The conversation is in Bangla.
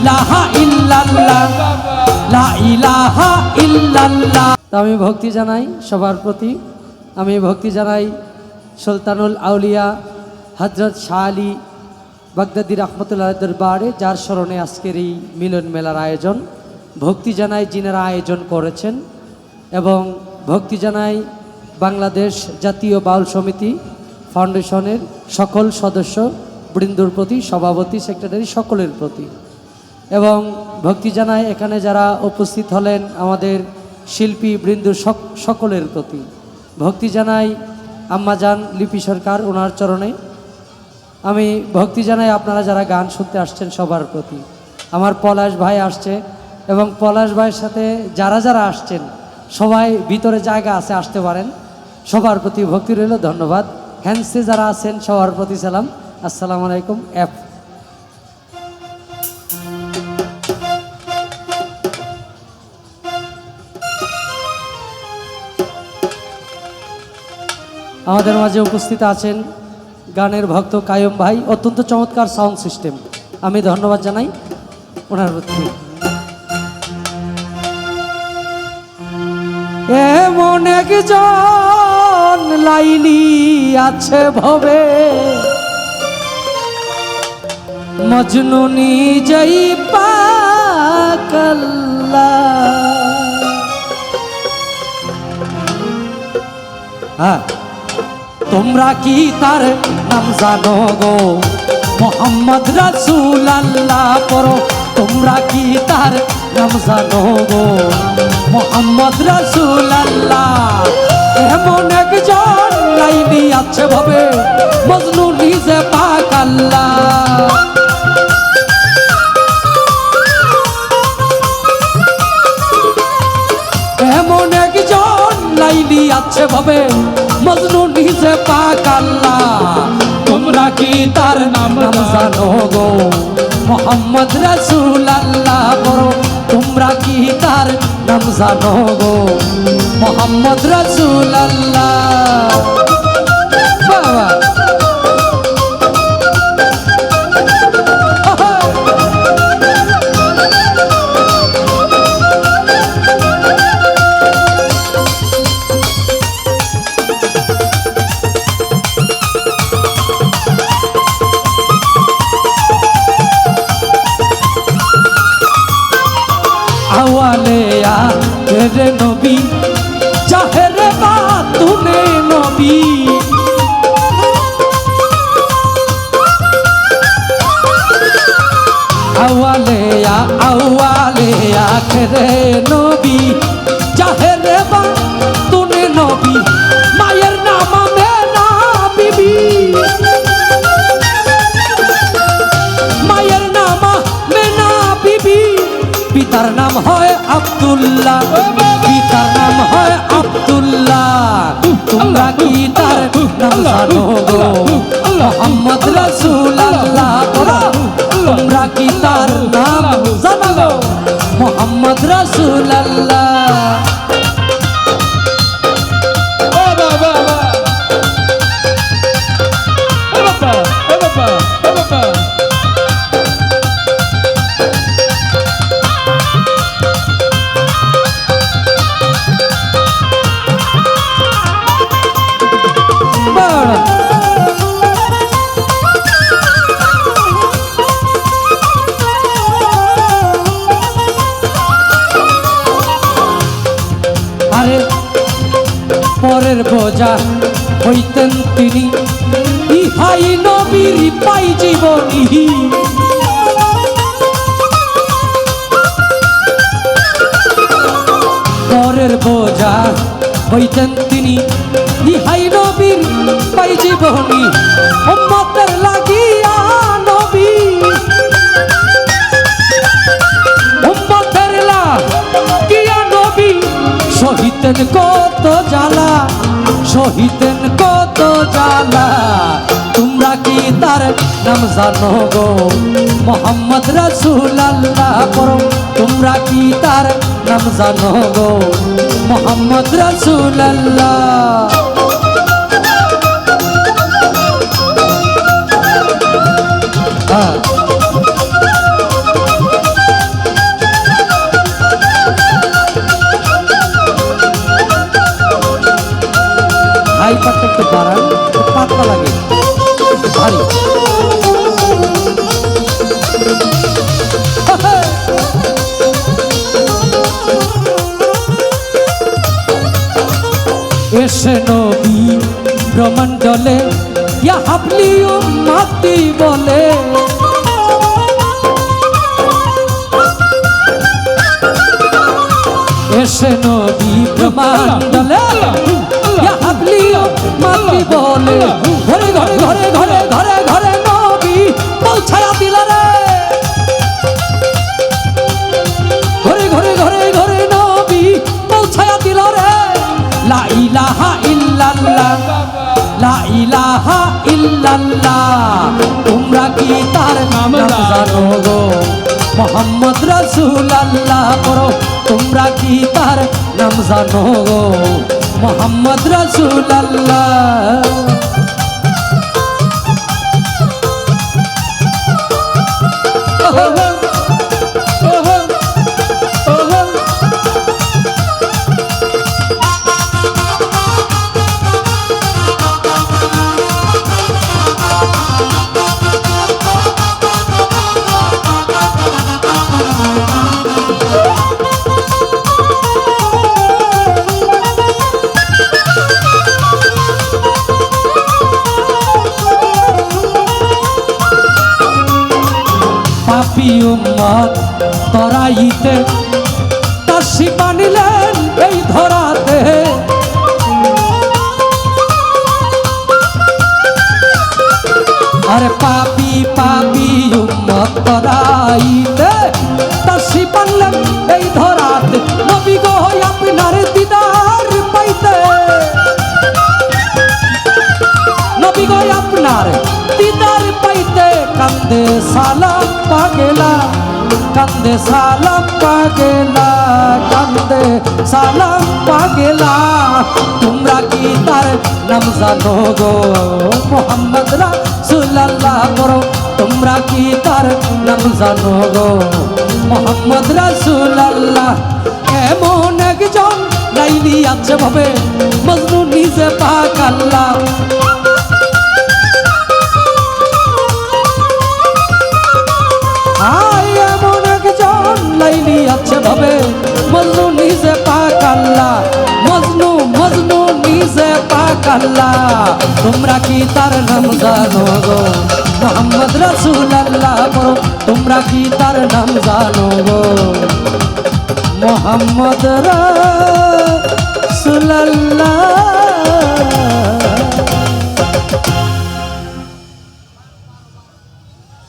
ইলাহা ইল্লাল্লাহ, লা ইলাহা ইল্লাল্লাহ। আমি ভক্তি জানাই সবার প্রতি, আমি ভক্তি জানাই সুলতানুল আউলিয়া হযরত শাহ আলী বাগদাদী রহমতুল্লাহ দরবারে, যার স্মরণে আজকের এই মিলন মেলার আয়োজন। ভক্তি জানাই যিনারা আয়োজন করেছেন, এবং ভক্তি জানাই বাংলাদেশ জাতীয় বাউল সমিতি ফাউন্ডেশনের সকল সদস্য বৃন্দর প্রতি, সভাপতি, সেক্রেটারি সকলের প্রতি, এবং ভক্তি জানাই এখানে যারা উপস্থিত হলেন আমাদের শিল্পী বৃন্দ সকলের প্রতি। ভক্তি জানাই আম্মাজান লিপি সরকার, ওনার চরণে। আমি ভক্তি জানাই আপনারা যারা গান শুনতে আসছেন সবার প্রতি। আমার পলাশ ভাই আসছে, এবং পলাশ ভাইয়ের সাথে যারা যারা আসছেন সবাই ভিতরে জায়গা আছে, আসতে পারেন। সবার প্রতি ভক্তি রইল, ধন্যবাদ। হ্যান্ডসে যারা আছেন সবার প্রতি সালাম, আসসালামু আলাইকুম। আমাদের মাঝে উপস্থিত আছেন গানের ভক্ত কায়ুম ভাই, অত্যন্ত চমৎকার সাউন্ড সিস্টেম, আমি ধন্যবাদ জানাই ওনার প্রতি। এমন একজন লাইলি আছে ভবে, মজনু নিজেই পাগলা। হ্যাঁ, তোমরা কি তার নাম জানো গো? মোহাম্মদ রাসূলুল্লাহ পড়ো। তোমরা কি তার নাম জানো গো? মোহাম্মদ রাসূলুল্লাহ। এমন একজন লাইলি আছে ভবে, মজনু নিজে পাক আল্লাহ। এমন একজন লাইলি আছে ভবে, মজনু নিজে পাক আল্লাহ। তোমরা কি তার নাম জানো গো? মোহাম্মদ রাসূলুল্লাহ পড়ো। তোমরা কি তার নাম জানো গো? মোহাম্মদ রাসূলুল্লাহ। বাবা আওয়ালেয়া রে নবী, জাহেরে বাতুনে নবী। আওয়ালেয়া আওয়ালেয়া রে নবী, জাহেরে বাতুনে নবী। মায়ের নাম মেনা বিবি, মায়ের নাম মেনা বিবি। পিতার নাম হয় আব্দুল্লাহ, পিতার নাম হয় আব্দুল্লাহ। তোমরা কি তার নাম জানো গো? মোহাম্মদ রাসূলুল্লাহ পড়ো। তোমরা কি তার নাম জানো গো? মোহাম্মদ রাসূলুল্লাহ। পরের বোঝা হইতেন তিনি, ইহাই নবীর পাই জীবনী। পরের বোঝা হইতেন তিনি, ইহাই নবীর পাই জীবনী। উম্মতের লাগিয়া নবী, উম্মতের লাগিয়া নবী। সহিতেন কত জ্বালা, সহিতেন কত জ্বালা। তোমরা কি তার নাম জানো গো? মোহাম্মদ রাসূলুল্লাহ পড়ো। তোমরা কি তার নাম জানো গো? মোহাম্মদ রাসূলুল্লাহ। স্পিকারটা একটু বাড়ান, একটু পাতলা লাগে, একটু ভারী। এসে নবী ব্রহ্মাণ্ডলে ইয়া হাবলি উম্মতি বলে, এসে নবী ব্রহ্মাণ্ডলে ইয়া হাবলি উম্মতি বলে, ঘরে ঘরে ঘরে ঘরে ঘরে ঘরে নবী পৌঁছায়া দিল রে, ঘরে ঘরে ঘরে ঘরে নবী পৌঁছায়া দিল রে। লা ইলাহা ইল্লাল্লাহ, লা ইলাহা ইল্লাল্লাহ, তোমরা কি তার নাম জানো গো? মোহাম্মদ রাসূলুল্লাহ পড়ো, তোমরা কি তার নাম জানো গো? মোহাম্মদ রাসূলুল্লাহ। পাপী উম্মত তরাইতে তাসি বানিলেন এই ধরাতে, আরে পাপী পাপী উম্মত তরাইতে তাসি বানলেন এই ধরাতে, নবী গো আপনার দিদার পাইতে, নবী গো আপনার দিদার পাইতে কান্দে সালাম পাগেলা, কান্দে সালাম পাগেলা, কান্দে সালাম পাগেলা। তোমরা কি তার নাম জানো গো? মোহাম্মদ রাসূলুল্লাহ পড়ো, তোমরা কি তার নাম জানো গো? মোহাম্মদ রাসূলুল্লাহ। এমন একজন লাইলি আছে ভাবে মজনু নিজে পাক আল্লাহ, এমন একজন লাইলি আছে ভাবে মজনু নিজে পাক আল্লাহ, মজনু মজনু নিজে পাক আল্লাহ। তোমরা কি তার নাম জানো গো? মোহাম্মদ রাসূলুল্লাহ পড়ো, তোমরা কি তার নাম জানো গো? মোহাম্মদ রাসূলুল্লাহ।